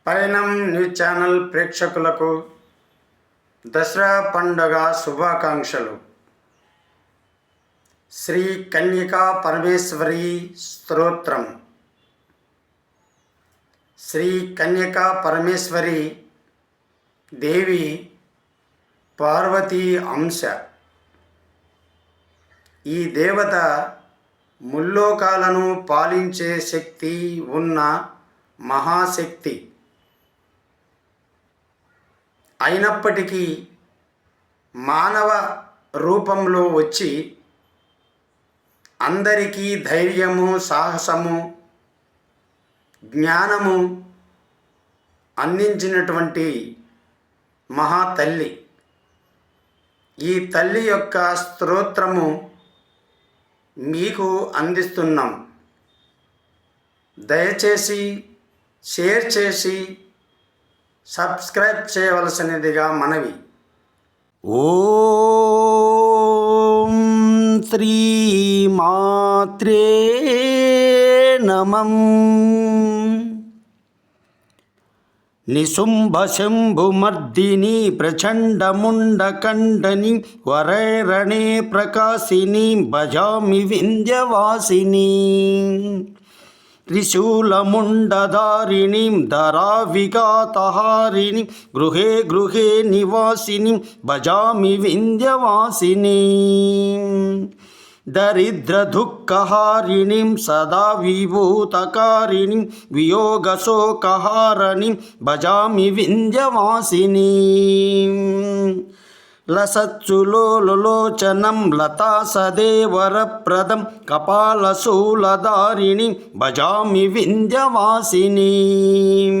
పయనం news channel ప్రేక్షకులకు దసరా పండుగ శుభాకాంక్షలు. శ్రీ కన్యకా పరమేశ్వరి స్తోత్రం. శ్రీ కన్యకా పరమేశ్వరి దేవి పార్వతీ అంశ. ఈ దేవత ముల్లోకాలను పాలించే శక్తి ఉన్న మహాశక్తి. అయినప్పటికీ మానవ రూపంలో వచ్చి అందరికీ ధైర్యము, సాహసము, జ్ఞానము అందించినటువంటి మహాతల్లి. ఈ తల్లి యొక్క స్తోత్రము మీకు అందిస్తున్నాం. దయచేసి షేర్ చేసి సబ్స్క్రైబ్ చేయవలసినదిగా మనవి. ఓం శ్రీ మాత్రే నమః. నిశుంభ శంభుమర్దిని ప్రచండముండకండని వరైరణే ప్రకాశిని భజామి వింధ్యవాసిని. త్రిశూలముండధారిణీం ధరావిఘాతహారిణీం గృహే గృహే నివాసిని భజామి వింధ్యవాసినీం. దరిద్రదుఃఖహారిణీం సదా విభూతకారిణీం వియోగశోకహారిణీం భజామి వింధ్యవాసినీం. లసత్సులోచనం లతా సదేవరప్రదం కపాలశూలధారిణీం భజామి వింధ్యవాసినీం.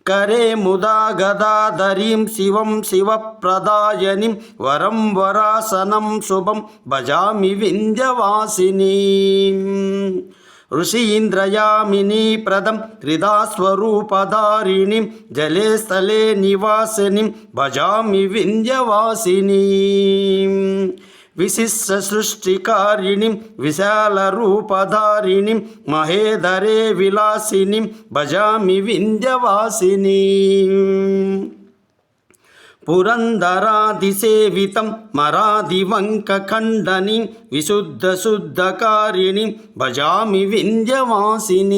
కరే ముదా గదాధరీం శివం శివప్రదాయనిం వరం వరాసనం శుభం భజామి వింధ్యవాసినీం. ఋషీంద్రయామినీ ప్రదం క్రీడాస్వరూపధారిణీం జలే స్థలే నివాసినీం భజామి వింధ్యవాసినీం. విశిష్ట సృష్టికారిణీం విశాలరూపధారిణీం మహేధరే విలాసినీం భజామి వింధ్యవాసినీం. పురంధరాదిసేవితం మరాదివంకఖండనీం విశుద్ధశుద్ధకారిణీం భజామి వింధ్యవాసినీం.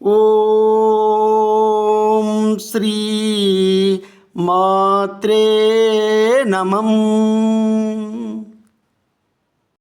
ఓం శ్రీ మాత్రే నమః.